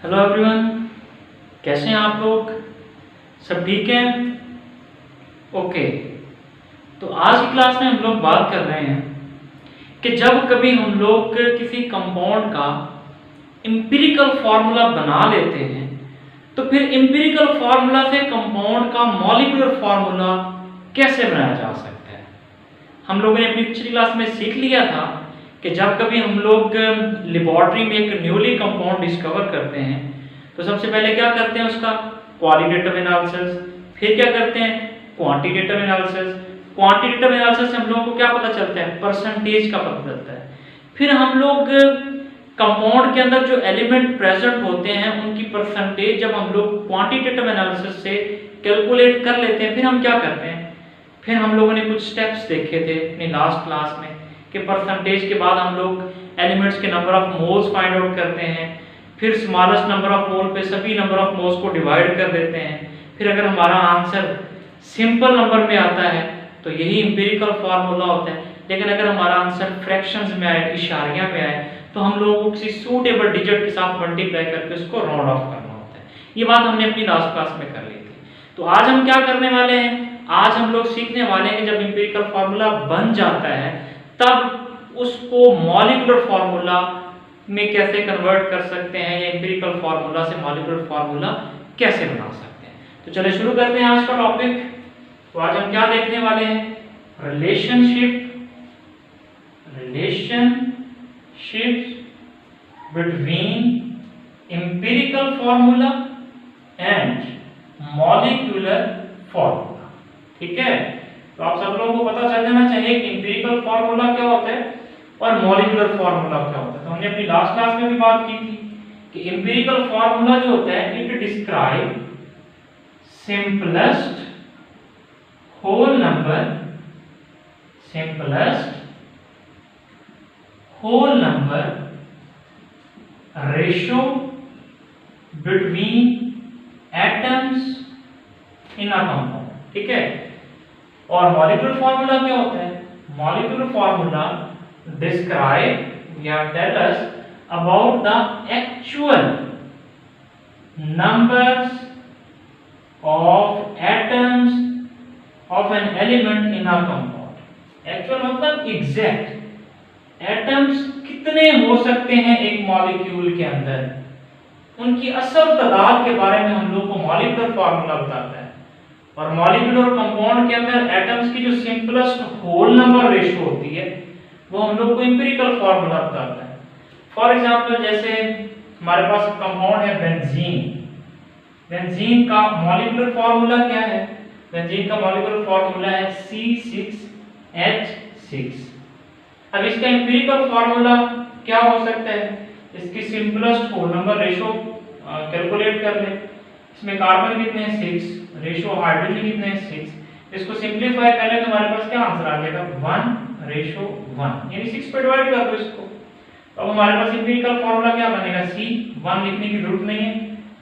Hello everyone, कैसे हैं आप लोग? सब ठीक हैं? ओके। तो आज की क्लास में हम लोग बात कर रहे हैं कि जब कभी हम लोग किसी कंपाउंड का एम्पिरिकल फार्मूला बना लेते हैं तो फिर एम्पिरिकल फार्मूला से कंपाउंड का मॉलिक्यूलर फार्मूला कैसे बनाया जा सकता है। हम लोगों ने अपनी पिछली क्लास में सीख लिया था कि जब कभी हम लोग लेबोरेटरी में एक न्यूली कंपाउंड डिस्कवर करते हैं तो सबसे पहले क्या करते हैं, उसका क्वालिटेटिव एनालिसिस, फिर क्या करते हैं, क्वांटिटेटिव एनालिसिस। क्वांटिटेटिव एनालिसिस से हम लोगों को क्या पता चलता है, परसेंटेज का पता चलता है। फिर हम लोग कंपाउंड के अंदर जो एलिमेंट प्रेजेंट होते हैं उनकी परसेंटेज जब हम लोग क्वांटिटेटिव एनालिसिस से कैलकुलेट कर लेते हैं, फिर हम क्या करते हैं, फिर हम लोगों ने कुछ स्टेप्स देखे थे अपनी लास्ट क्लास में कि परसेंटेज के बाद हम लोग एलिमेंट्स के number of moles find out करते हैं, फिर स्मॉलेस्ट नंबर ऑफ मोल पे सभी नंबर ऑफ मोल्स को डिवाइड कर देते हैं। फिर अगर हमारा आंसर सिंपल नंबर में आता है तो यही एम्पिरिकल फार्मूला होता है। लेकिन अगर हमारा आंसर फ्रैक्शंस में आए, इशारियां में आए, तो हम लोगों को किसी सूटेबल डिजिट के साथ मल्टीप्लाई करके उसको राउंड ऑफ करना होता है। ये बात हमने अपनी लास्ट क्लास में कर ली थी। तो आज हम क्या करने वाले हैं, आज हम लोग सीखने वाले हैं कि जब एम्पिरिकल फार्मूला बन जाता है तब उसको मॉलिक्यूलर फार्मूला में कैसे कन्वर्ट कर सकते हैं, या एम्पिरिकल फार्मूला से मॉलिक्यूलर फार्मूला कैसे बना सकते हैं। तो चलिए शुरू करते हैं आज का टॉपिक। तो आज हम क्या देखने वाले हैं, relationship between empirical formula and molecular formula. ठीक है, तो आप सब लोगों को पता चल जाना चाहिए कि एम्पिरिकल फार्मूला क्या होता है और मॉलिक्यूलर फार्मूला क्या होता है। तो हमने अपनी लास्ट क्लास में भी बात की थी कि एम्पिरिकल फार्मूला जो होता है it describe simplest whole number ratio between atoms in a compound. ठीक है, और मॉलिक्यूलर फार्मूला क्या होता है, मॉलिक्यूलर फार्मूला describe या tell us about the actual numbers of atoms of an element in a compound। actual मतलब exact, atoms कितने हो सकते हैं एक मॉलिक्यूल के अंदर, उनकी असल तादाद के बारे में हम लोग को मॉलिक्यूलर फार्मूला बताता है। और मॉलिक्यूलर कंपाउंड के अंदर एटम्स की जो सिंपलेस्ट होल नंबर रेशियो होती है वो हम लोग को एम्पिरिकल फार्मूला बताता है। फॉर एग्जांपल जैसे हमारे पास कंपाउंड है बेंजीन। बेंजीन का मॉलिक्यूलर फार्मूला क्या है, बेंजीन का मॉलिक्यूलर फार्मूला है C6H6। अब इसका एम्पिरिकल फार्मूला क्या हो सकता है, इसकी simplest whole number ratio calculate कर ले। इसमें कार्बन कितने हैं 6, रेशियो हाइड्रोजन कितने हैं 6। इसको सिंपलीफाई कर ले तो हमारे पास क्या आंसर आ जाएगा 1:1, यानी 6 पे डिवाइड कर दो इसको। तो अब हमारे पास एम्पिरिकल फार्मूला क्या बनेगा, C1 लिखने की जरूरत नहीं है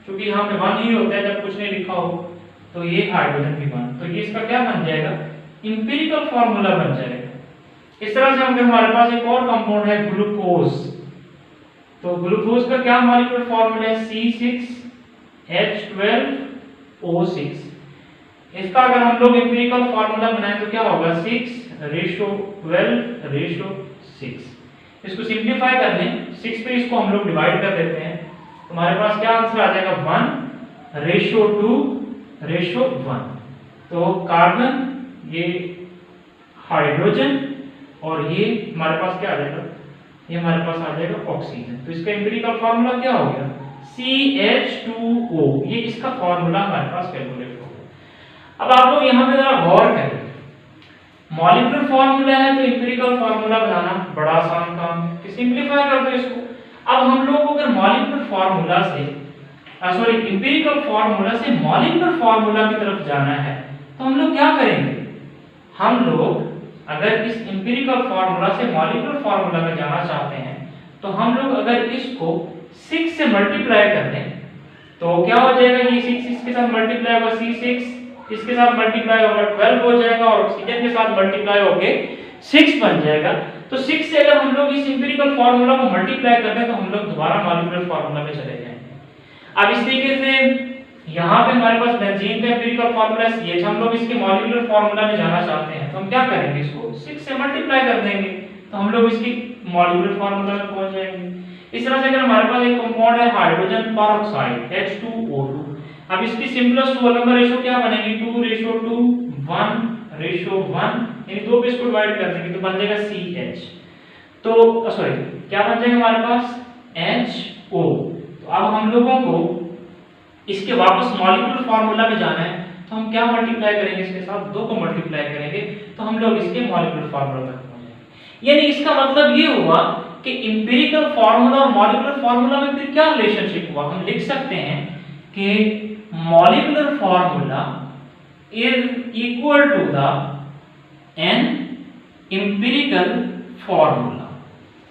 क्योंकि यहाँ पे 1 ही होता है जब कुछ नहीं लिखा हो। तो ये हाइड्रोजन भी 1, तो ये इसका क्या बन जाएगा, एम्पिरिकल फार्मूला बन जाएगा। इस तरह से अगर हमारे पास एक और कंपाउंड है ग्लूकोज, तो ग्लूकोज का क्या मॉलिक्यूलर फार्मूला है C6H12O6। इसका अगर हम लोग एम्पिरिकल फार्मूला बनाएं तो क्या होगा 6:12:6। इसको सिंपलीफाई कर लें, 6 पे इसको हम लोग डिवाइड कर देते हैं तो हमारे पास क्या आंसर आ जाएगा 1:2:1। तो कार्बन, ये हाइड्रोजन, और ये हमारे पास क्या आ जाएगा, ये हमारे पास आ जाएगा ऑक्सीजन। तो इसका एम्पिरिकल फार्मूला क्या हो गया CH2O। ये इसका फार्मूला हमारे पास कैलकुलेट हो गया। अब आप लोग यहाँ पे जरा गौर करें, मॉलिक्यूलर फार्मूला है तो एम्पिरिकल फार्मूला बनाना बड़ा आसान काम है कि सिंपलीफाई कर दो इसको। अब हम लोग को अगर मॉलिक्यूलर फार्मूला से एम्पिरिकल फार्मूला से मॉलिक्यूलर फार्मूला की तरफ जाना है तो हम लोग क्या करेंगे, हम लोग अगर इस एम्पिरिकल फार्मूला से मॉलिक्यूलर फार्मूला में जाना चाहते हैं तो हम लोग अगर इसको 6 से मल्टीप्लाई कर दें तो क्या हो जाएगा, ये 6 इसके साथ मल्टीप्लाई होगा, C6 इसके साथ मल्टीप्लाई होगा 12 हो जाएगा, और ऑक्सीजन के साथ मल्टीप्लाई होके 6 बन जाएगा। तो 6 से अगर हम लोग इस एम्पिरिकल फार्मूला को मल्टीप्लाई कर दें तो हम लोग दोबारा मॉलिक्यूलर फार्मूला में चले जाएंगे। अब इस तरीके से यहाँ पे हमारे पास बेंजीन का एम्पिरिकल फार्मूला CH, हम लोग इसके मॉलिक्यूलर फार्मूला में जाना चाहते हैं, तो हम क्या करेंगे, इसको 6 से मल्टीप्लाई कर देंगे, तो हम लोग इसकी मॉलिक्यूलर फार्मूला में पहुंच जाएंगे। इस तरह से अगर हमारे पास एक कंपाउंड है हाइड्रोजन पेरोक्साइड H2O2, अब इसकी सिंपलेस्ट होल नंबर रेशियो क्या बनेगी, 2:2 1:1, यानी 2 पे इसको डिवाइड कर देंगे तो बन जाएगा CH, तो सॉरी क्या बन जाएगा हमारे पास HO। तो अब हम लोगों को इसके वापस मॉलिक्यूलर फार्मूला में जाना है, तो हम क्या मल्टीप्लाई करेंगे इसके साथ, 2 को मल्टीप्लाई करेंगे, तो हम लोग इसके मॉलिक्यूलर फार्मूला तक पहुंचेंगे। यानी इसका मतलब ये हुआ कि एम्पिरिकल फार्मूला और मॉलिक्यूलर फार्मूला में फिर क्या रिलेशनशिप हुआ, हम लिख सकते हैं कि molecular formula is equal to the n empirical formula,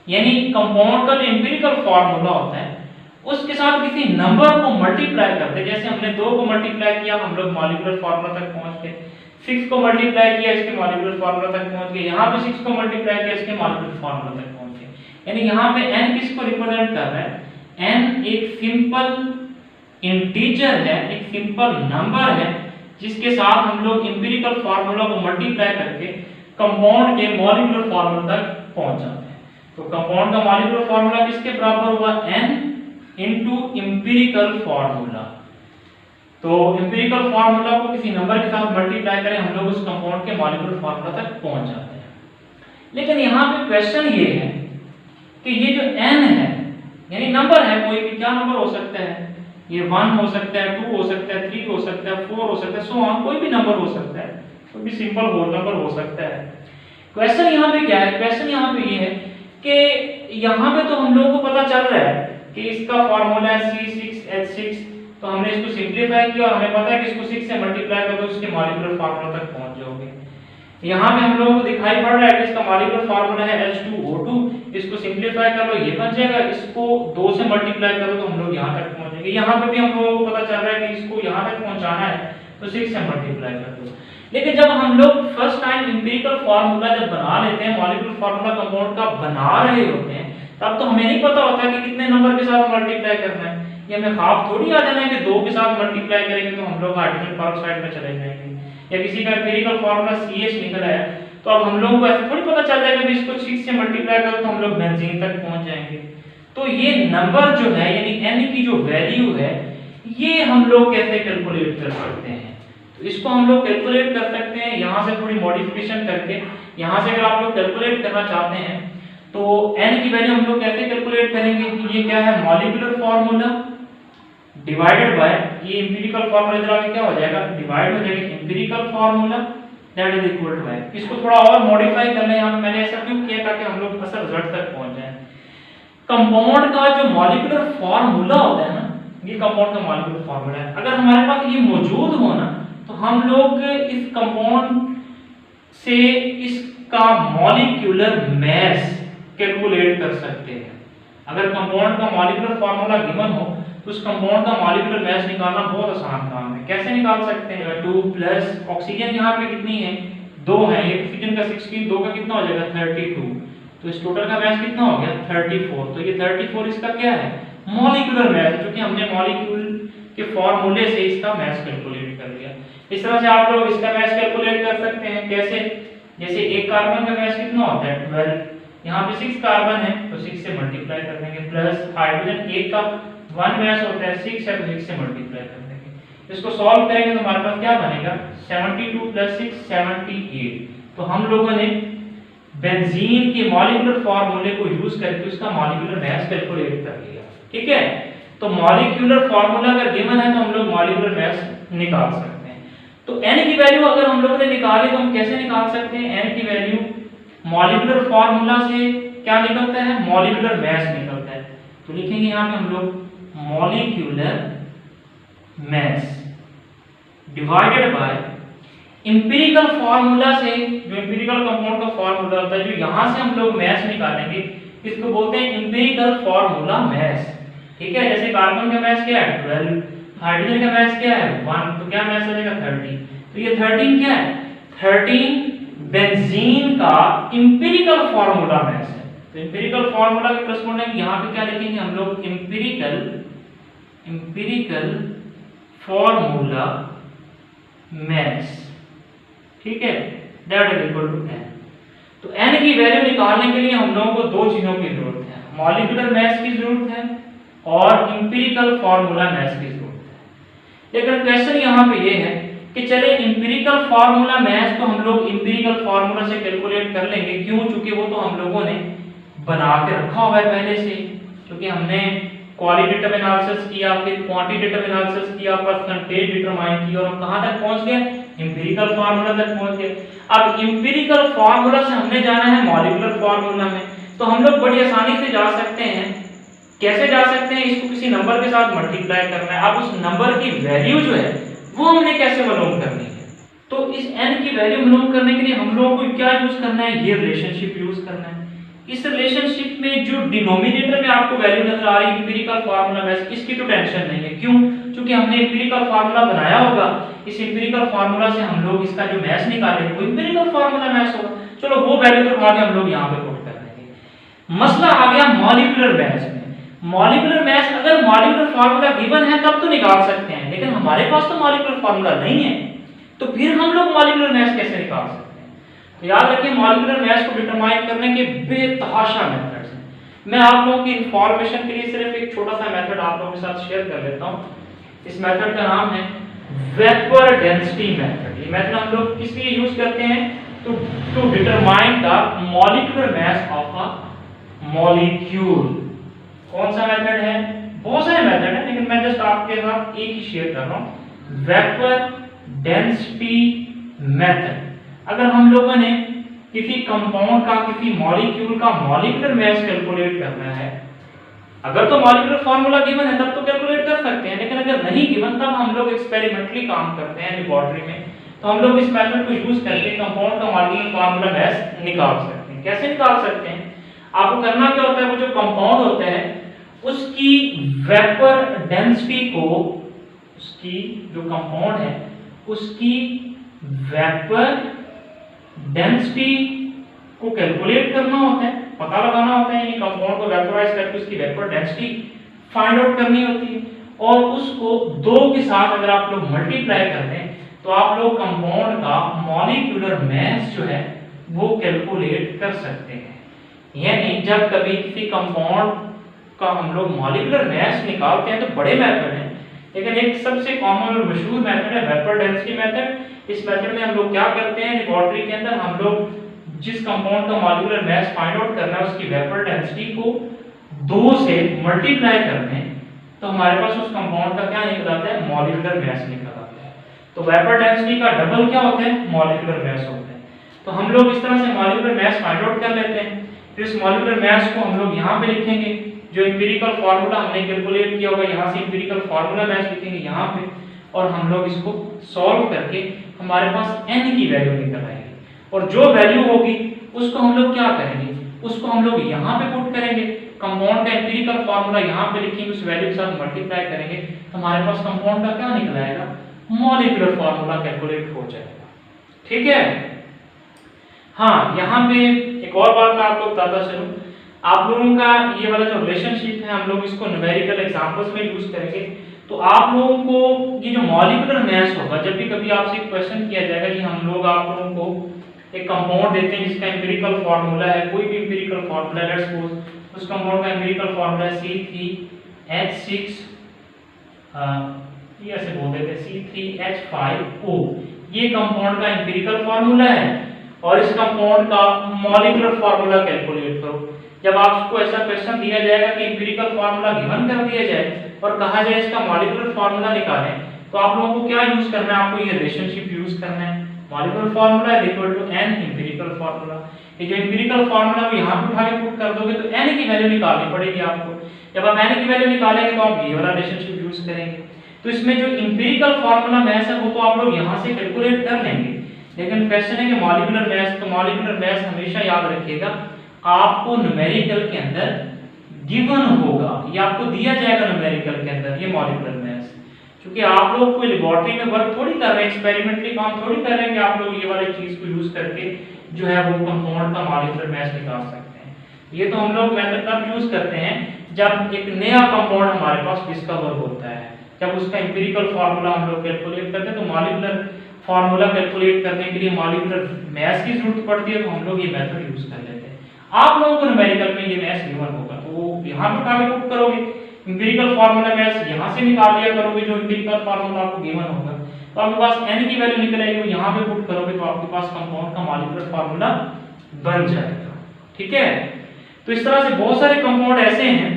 यानी कंपाउंड का जो एम्पिरिकल फार्मूला होता है उसके साथ किसी नंबर को मल्टीप्लाई करते, जैसे हमने 2 को मल्टीप्लाई किया हम लोग मॉलिक्यूलर फार्मूला तक पहुंच गए, 6 को मल्टीप्लाई किया इसके मॉलिक्यूलर फार्मूला तक पहुंच गए, यहाँ पे 6 को मल्टीप्लाई किया इसके मॉलिक्यूलर फार्मूला तक पहुंच गए। यानी यहाँ पे n किसको रिप्रेजेंट कर रहा है, n एक सिंपल इंटीजर है, एक सिंपल नंबर है जिसके साथ हम लोग एम्पिरिकल फार्मूला को मल्टीप्लाई करके कंपाउंड के मॉलिक्यूलर फार्मूला तक पहुंच जाते हैं। तो कंपाउंड का मॉलिक्यूलर फार्मूला किसके बराबर हुआ, n इनटू एम्पिरिकल फार्मूला। तो एम्पिरिकल फार्मूला को किसी नंबर के साथ मल्टीप्लाई करें, हम लोग उस कंपाउंड के मॉलिक्यूलर फार्मूला तक पहुंच जाते हैं। लेकिन यहाँ पे क्वेश्चन ये है कि ये जो n है, यानी नंबर है, कोई भी क्या नंबर हो सकता है, ये 1 हो सकता है, 2 हो सकता है, 3 हो सकता है, 4 हो सकता है, सो ऑन, कोई भी नंबर हो सकता है, कोई भी सिंपल होल नंबर हो सकता है। क्वेश्चन यहाँ पे क्या है, क्वेश्चन यहाँ पे ये है कि यहाँ पे तो हम लोगों को पता चल रहा है कि इसका फार्मूला है C6H6, तो हमने इसको सिंपलीफाई किया और हमें पता है कि इसको 6 से मल्टीप्लाई कर दो इसके मॉलिक्यूलर फार्मूला तक पहुंच जाओगे। यहाँ पे हम लोगों को दिखाई पड़ रहा है कि इसका मॉलिक्यूलर फार्मूला है H2O2, इसको सिंपलीफाई कर लो ये बन जाएगा, इसको 2 से मल्टीप्लाई करो तो हम लोग यहाँ तक पहुंचेंगे। यहाँ पे भी हम लोगों को पता चल रहा है कि इसको यहाँ तक पहुंचाना है तो 6 से मल्टीप्लाई कर दो। लेकिन जब हम लोग फर्स्ट टाइम एम्पिरिकल फार्मूला जब बना लेते हैं, मॉलिक्यूलर फार्मूला कंपाउंड का बना रहे होते हैं, तब तो हमें नहीं पता होता कि कितने नंबर के साथ मल्टीप्लाई करना है। ये हमें ख्वाब थोड़ी आ जाना है कि 2 के साथ मल्टीप्लाई करेंगे तो हम लोग हाइड्रोजन पेरोक्साइड में चले जाएंगे, या किसी का एम्पिरिकल फार्मूला CH निकला है तो अब हम लोगों को ऐसे थोड़ी पता चल जाएगा कि इसको 6 से मल्टीप्लाई करो तो हम लोग बेंजीन तक पहुंच जाएंगे। तो ये नंबर जो है यानी n की जो वैल्यू है ये हम लोग कैसे कैलकुलेट कर सकते हैं, तो इसको हम लोग कैलकुलेट कर सकते हैं यहाँ से थोड़ी मॉडिफिकेशन करके। यहाँ से अगर आप लोग कैलकुलेट करना चाहते हैं तो n की वैल्यू हम लोग कैसे कैलकुलेट करेंगे, ये क्या है मॉलिक्यूलर फार्मूला डिवाइडेड बाय ये एम्पिरिकल फार्मूला, इधर आके क्या हो जाएगा डिवाइड हो जाएगा empirical formula that is equal to है। इसको थोड़ा और मॉडिफाई करना है, यहाँ पे मैंने ऐसा क्यों किया ताकि हम लोग असल रिजल्ट तक पहुंच जाएं। कंपाउंड का जो मॉलिक्यूलर फार्मूला होता है ना, ये कंपाउंड का मॉलिक्यूलर फार्मूला है, अगर हमारे पास ये मौजूद हो ना तो हम लोग इस कंपाउंड से इसका मॉलिक्यूलर मास कैलकुलेट कर सकते हैं। अगर कंपाउंड का मॉलिक्यूलर फार्मूला गिवन हो तो उस कंपाउंड का मॉलिक्यूलर मास निकालना बहुत आसान काम है। कैसे निकाल सकते हैं, 2 प्लस ऑक्सीजन यहाँ पे कितनी है 2 है, ये ऑक्सीजन का 16, 2 का कितना हो जाएगा 32, तो इस टोटल का मास कितना हो गया 34, तो ये 34 इसका क्या है मॉलिक्यूलर मास है, क्योंकि हमने मॉलिक्यूल के फार्मूले से इसका मास कैलकुलेट कर लिया। इस तरह से आप लोग इसका मास कैलकुलेट कर सकते हैं। कैसे, जैसे एक कार्बन का मास कितना होता है 12, यहाँ पे 6 कार्बन है तो 6 से मल्टीप्लाई कर देंगे, प्लस हाइड्रोजन एक का 1 मास होता है 6 है तो 6 से मल्टीप्लाई कर देंगे। इसको सॉल्व करेंगे तो हमारे पास क्या बनेगा 72 + 6 78। तो हम लोगों ने बेंजीन के मॉलिक्यूलर फार्मूले को यूज करके उसका मॉलिक्यूलर मास कैलकुलेट कर लिया। ठीक है, तो मॉलिक्यूलर फार्मूला अगर गिवन है तो हम लोग मॉलिक्यूलर मास निकाल सकते हैं। तो n की वैल्यू अगर हम लोगों ने निकाली तो हम कैसे निकाल सकते हैं, n की वैल्यू मॉलिक्यूलर फार्मूला से क्या निकलता है मॉलिक्यूलर मास निकलता है। तो लिखेंगे यहाँ पे हम लोग molecular mass divided by empirical formula से, जो एम्पिरिकल कंपाउंड का फार्मूला होता है, जो यहाँ से हम लोग मास निकालेंगे इसको बोलते हैं एम्पिरिकल फार्मूला मास। ठीक है, जैसे कार्बन का मास क्या है 12, हाइड्रोजन का मास क्या है 1, तो क्या मास हो जाएगा 30। तो ये 13 क्या है 13 बेंजीन का एम्पिरिकल फार्मूला मास है। तो एम्पिरिकल फार्मूला के करस्पॉन्डिंग यहाँ पे क्या लिखेंगे हम लोग एम्पिरिकल फॉर्मूला mass, ठीक है, that is equal to n। तो n की वैल्यू निकालने के लिए हम लोगों को दो चीजों की जरूरत है, मॉलिक्यूलर मास की जरूरत है और एम्पिरिकल फार्मूला मास की जरूरत है। लेकिन क्वेश्चन यहाँ पे ये है कि चले एम्पिरिकल फार्मूला मास तो हम लोग एम्पिरिकल फार्मूला से कैलकुलेट कर लेंगे, क्यों? क्योंकि वो तो हम लोगों ने बना के रखा हुआ है पहले से, क्योंकि हमने क्वालिटेटिव एनालिसिस किया, फिर क्वांटिटेटिव एनालिसिस किया, परसेंटेज डिटरमाइन की और हम कहां तक पहुंच गए? एम्पिरिकल फार्मूला तक पहुंच गए। अब एम्पिरिकल फार्मूला से हमने जाना है मॉलिक्यूलर फार्मूला में, तो हम लोग बड़ी आसानी से जा सकते हैं। कैसे जा सकते हैं? इसको किसी नंबर के साथ मल्टीप्लाई करना है। अब उस नंबर की वैल्यू जो है वो हमने कैसे मालूम करनी है? तो इस n की वैल्यू मालूम करने के लिए हम लोगों को क्या यूज करना है? ये रिलेशनशिप यूज करना है। इस रिलेशनशिप में जो डिनोमिनेटर में आपको वैल्यू नजर आ रही है एम्पिरिकल फार्मूला में, इसकी तो टेंशन नहीं है। क्यों? क्योंकि हमने एम्पिरिकल फार्मूला बनाया होगा, इस एम्पिरिकल फार्मूला से हम लोग इसका जो मैथ निकालेंगे वो एम्पिरिकल फार्मूला मैथ होगा। चलो वो वैल्यू तो उठा के हम लोग यहाँ पे पुट कर देंगे। मसला आ गया मॉलिक्यूलर मैथ में। मॉलिक्यूलर मैथ अगर मॉलिक्यूलर फार्मूला गिवन है तब तो निकाल सकते हैं, लेकिन हमारे पास तो मॉलिक्यूलर फार्मूला नहीं है, तो फिर हम लोग मॉलिक्यूलर मैथ कैसे निकाल सकते हैं? तो याद रखिए मॉलिक्यूलर मैथ को डिटरमाइन करने के बेतहाशा मेथड्स हैं। मैं आप लोगों की इंफॉर्मेशन के लिए सिर्फ एक छोटा सा मेथड आप लोगों के साथ शेयर कर लेता हूं। इस मेथड का नाम है वेपर डेंसिटी मेथड। ये मेथड हम लोग किस लिए यूज करते हैं? To determine the molecular mass of a molecule. कौन सा मेथड है? बहुत सारे मेथड हैं, लेकिन मैं जस्ट आपके साथ एक ही शेयर कर रहा हूं, वेपर डेंसिटी मेथड। अगर हम लोगों ने किसी कंपाउंड का, किसी मॉलिक्यूल का मॉलिक्यूलर मास कैलकुलेट करना है, अगर तो मॉलिक्यूलर फार्मूला गिवन है तब तो कैलकुलेट कर सकते हैं, लेकिन अगर नहीं गिवन तब हम लोग एक्सपेरिमेंटली काम करते हैं लेबोरेटरी में, तो हम लोग इस मेथड को यूज करके कंपाउंड का मॉलिक्यूलर फार्मूला मास निकाल सकते हैं। कैसे निकाल सकते हैं? आपको करना क्या होता है, वो जो कंपाउंड होता है उसकी वेपर डेंसिटी को, उसकी जो कंपाउंड है उसकी वेपर डेंसिटी को कैलकुलेट करना होता है, पता लगाना होता है, यानी कंपाउंड को वेपराइज करके उसकी वेपर डेंसिटी फाइंड आउट करनी होती है, और उसको 2 के साथ अगर आप लोग मल्टीप्लाई कर दें तो आप लोग कंपाउंड का मॉलिक्यूलर मास जो है वो कैलकुलेट कर सकते हैं। यानी जब कभी किसी कंपाउंड का हम लोग मॉलिक्यूलर मास निकालते हैं तो बड़े मेथड हैं, लेकिन एक सबसे कॉमन और मशहूर मेथड है वेपर डेंसिटी मेथड। इस मेथड में हम लोग क्या करते हैं, लेबोरेटरी के अंदर हम लोग जिस कंपाउंड का मॉलिक्यूलर मास फाइंड आउट करना है उसकी वेपर डेंसिटी को 2 से मल्टीप्लाई करते हैं, तो हमारे पास उस कंपाउंड का क्या निकल आता है? मॉलिक्यूलर मास निकल आता है। तो वेपर डेंसिटी का डबल क्या होता है? मॉलिक्यूलर मास होता है। तो हम लोग इस तरह से मॉलिक्यूलर मास फाइंड आउट कर लेते हैं। फिर इस मॉलिक्यूलर मास को हम लोग यहाँ पे लिखेंगे, जो एम्पिरिकल फार्मूला हमने कैलकुलेट किया होगा यहाँ से एम्पिरिकल फार्मूला मास लिखेंगे यहाँ पे, और हम लोग इसको सॉल्व करके हमारे पास n की वैल्यू निकल आएगी, और जो वैल्यू होगी उसको हम लोग क्या करेंगे? उसको हम लोग यहाँ पे पुट करेंगे, कंपाउंड का एम्पिरिकल फार्मूला यहाँ पे लिखेंगे, उस वैल्यू के साथ मल्टीप्लाई करेंगे, तो हमारे पास कंपाउंड का क्या निकल आएगा? मॉलिक्यूलर फार्मूला कैलकुलेट हो जाएगा। ठीक है? हाँ, यहाँ पे एक और बात मैं आपको बताता चलूं, आप लोगों का ये वाला जो रिलेशनशिप है हम लोग इसको न्यूमेरिकल एग्जांपल्स में यूज करेंगे। तो आप लोगों को ये जो मॉलिक्यूलर मास होगा, जब भी कभी आपसे क्वेश्चन किया जाएगा कि हम लोग आप लोगों को एक कंपाउंड देते हैं जिसका एम्पिरिकल फार्मूला है, कोई भी एम्पिरिकल फार्मूला, लेट्स सपोज उस कंपाउंड का एम्पिरिकल फार्मूला है C3H6 ये ऐसे बोल देते हैं C3H5O, ये कंपाउंड का एम्पिरिकल फार्मूला है, और इस कंपाउंड का मॉलिक्यूलर फार्मूला कैलकुलेट करो। जब आपको ऐसा क्वेश्चन दिया जाएगा कि एम्पिरिकल फार्मूला गिवन कर दिया जाए और कहा जाए इसका मॉलिक्यूलर फार्मूला निकालें, तो आप लोगों को क्या यूज करना है? आपको ये रिलेशनशिप यूज करना है, molecular formula is equal to n empirical formula. ये जो एम्पिरिकल फार्मूला यहां पे उठा के पुट कर दोगे तो n की वैल्यू निकालनी पड़ेगी आपको। जब आप n की वैल्यू निकालेंगे तो आप ये वाला रिलेशनशिप यूज करेंगे। तो इसमें जो एम्पिरिकल फार्मूला मास है वो तो आप लोग यहां से कैलकुलेट कर लेंगे, लेकिन क्वेश्चन है कि मॉलिक्यूलर मास, तो मॉलिक्यूलर मास हमेशा याद रखिएगा आपको न्यूमेरिकल के अंदर गिवन होगा, ये आपको दिया जाएगा न्यूमेरिकल के अंदर, ये मॉलिक्यूलर मास। क्योंकि आप लोग कोई लेबोरेटरी में वर्क थोड़ी कर रहे हैं, एक्सपेरिमेंटली काम थोड़ी कर रहे हैं कि आप लोग ये वाली चीज को यूज करके जो है वो कंपाउंड का मॉलिक्यूलर मास निकाल सकते हैं। ये तो हम लोग मेथड तब यूज करते हैं जब एक नया कंपाउंड हमारे पास डिस्कवर होता है, जब उसका एम्पिरिकल फार्मूला हम लोग कैलकुलेट करते हैं। तो मॉलिक्यूलर फार्मूला कैलकुलेट करने के लिए मॉलिक्यूलर मैथ की जरूरत पड़ती है, तो हम लोग ये मेथड यूज कर लेते हैं। आप लोगों को न्यूमेरिकल में ये मैथ गिवन होगा तो यहाँ पे उठा के पुट करोगे, एम्पिरिकल फार्मूला मैथ यहाँ से निकाल लिया करोगे जो एम्पिरिकल फार्मूला आपको गिवन होगा, तो आपके पास n की वैल्यू निकल आएगी, यहाँ पे पुट करोगे तो आपके पास कंपाउंड का मॉलिक्यूलर फार्मूला बन जाएगा। ठीक है, तो इस तरह से बहुत सारे कंपाउंड ऐसे हैं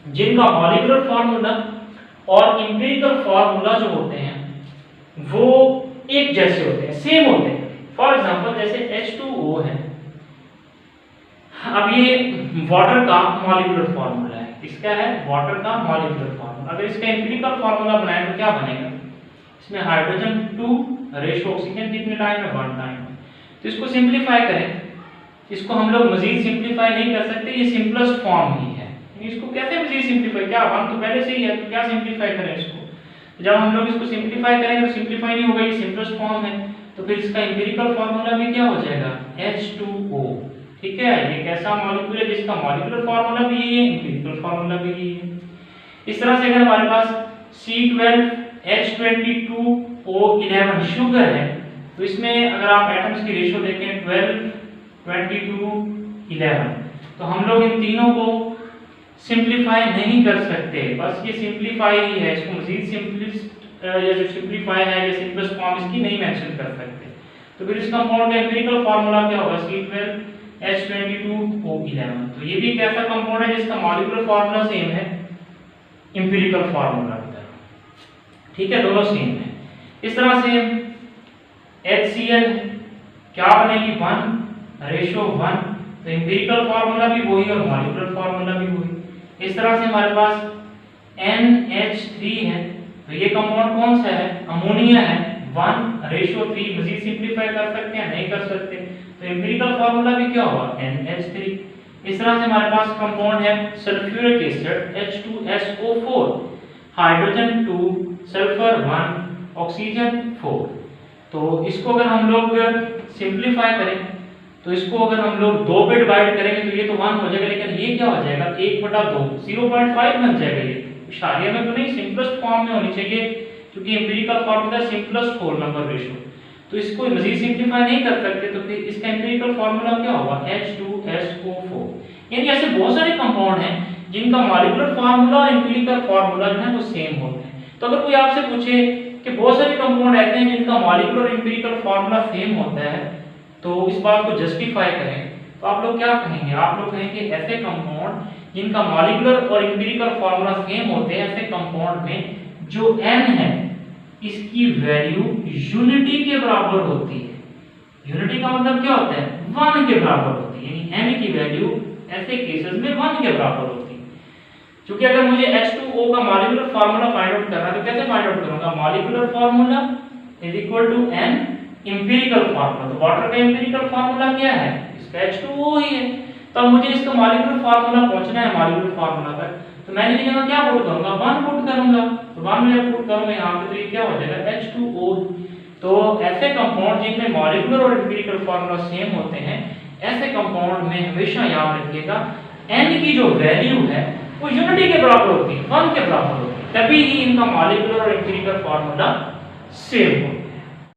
जिनका मॉलिक्यूलर फार्मूला और एम्पिरिकल फार्मूला जो होते हैं वो एक जैसे होते हैं, सेम होते हैं। फॉर एग्जांपल जैसे H2O है, अब ये वाटर का मॉलिक्यूलर फार्मूला है, इसका है वाटर का मॉलिक्यूलर फार्मूला। अगर इसका एम्पिरिकल फार्मूला बनाए तो क्या बनेगा, इसमें हाइड्रोजन 2 रेशियो ऑक्सीजन कितने टाइम है 1 टाइम। तो इसको सिंपलीफाई करें, इसको हम लोग मजीद सिंपलीफाई नहीं कर सकते, ये सिंपलेस्ट फॉर्म ही है। इसको कैसे मजीद सिंपलीफाई, क्या हम तो पहले से ही है तो क्या सिंपलीफाई करें इसको। जब हम लोग इसको सिंपलीफाई करेंगे तो सिंपलीफाई नहीं होगा, ये सिंपलेस्ट फॉर्म है, तो फिर इसका एम्पिरिकल फार्मूला भी क्या हो जाएगा H2O। ठीक है, ये कैसा मॉलिक्यूल है जिसका मॉलिक्यूलर फार्मूला भी है, एम्पिरिकल फार्मूला भी है। इस तरह से अगर हमारे पास C12H22O11 शुगर है, तो इसमें अगर आप एटम्स की रेशियो देखें 12 22 11, तो हम लोग इन तीनों को सिंपलीफाई नहीं कर सकते, बस ये सिंपलीफाई ही है, इसको मजीद सिंपलिस्ट या जो सिंपलीफाई है या सिंपलेस्ट फॉर्म इसकी नहीं मेंशन कर सकते। तो फिर इस कंपाउंड का एम्पिरिकल फार्मूला क्या होगा C12H22O11। तो ये भी एक ऐसा कंपाउंड है जिसका मॉलिक्यूलर फार्मूला सेम है एम्पिरिकल फार्मूला की तरह। ठीक है, दोनों सेम है। इस तरह से HCl क्या बनेगी 1:1, तो एम्पिरिकल फार्मूला भी वही और मॉलिक्यूलर फार्मूला भी वही। इस तरह से हमारे पास NH3 है, तो ये कंपाउंड कौन सा है, अमोनिया है, 1:3। मजीद सिंपलीफाई कर सकते हैं, नहीं कर सकते, तो एम्पिरिकल फार्मूला भी क्या होगा NH3। इस तरह से हमारे पास कंपाउंड है sulphuric acid H2SO4, hydrogen 2 sulphur 1 oxygen 4। तो इसको अगर हम लोग सिंपलीफाई करें तो इसको अगर हम लोग 2 पे डिवाइड करेंगे तो ये तो 1 हो जाएगा, लेकिन ये क्या हो जाएगा 1/2 0.5 बन जाएगा। ये इशारिया में तो नहीं, सिंपलेस्ट फॉर्म में होनी चाहिए क्योंकि empirical formula simplest whole number ratio, तो इसको मजीद सिंपलीफाई नहीं कर सकते, तो फिर इसका एम्पिरिकल फार्मूला क्या होगा H2SO4। यानी ऐसे बहुत सारे कंपाउंड हैं जिनका मॉलिक्यूलर फार्मूला और एम्पिरिकल फार्मूला जो है वो सेम होते हैं। तो अगर कोई आपसे पूछे कि बहुत सारे कंपाउंड ऐसे हैं जिनका मॉलिक्यूलर और एम्पिरिकल फार्मूला सेम होता है, तो इस बात को जस्टिफाई करें, तो आप लोग क्या कहेंगे, आप लोग कहेंगे ऐसे कंपाउंड जिनका मॉलिक्यूलर और एम्पिरिकल फार्मूला सेम होते हैं, ऐसे कंपाउंड में जो n है इसकी वैल्यू यूनिटी के बराबर होती है। यूनिटी का मतलब क्या होता है 1 के बराबर होती है, यानी n की वैल्यू ऐसे केसेस में 1 के बराबर होती है। क्योंकि अगर मुझे H2O का मॉलिक्यूलर फार्मूला फाइंड आउट करना है तो कैसे फाइंड आउट करूंगा, molecular formula = n empirical formula. तो वाटर का एम्पिरिकल फार्मूला क्या है, इसका H2O ही है। तो अब मुझे इसका मॉलिक्यूलर फार्मूला पहुंचना है मॉलिक्यूलर फार्मूला तक, तो मैंने यहाँ क्या पुट करूंगा 1 पुट करूंगा, तो 1 में पुट करूंगा यहाँ पे, तो ये क्या हो जाएगा H2O। तो ऐसे कंपाउंड जिनमें मॉलिक्यूलर और एम्पिरिकल फार्मूला सेम होते हैं, ऐसे कंपाउंड में हमेशा याद रखिएगा n की जो वैल्यू है वो यूनिटी के बराबर होती है, 1 के बराबर होती है, तभी ही इनका मॉलिक्यूलर और एम्पिरिकल फार्मूला सेम होगा।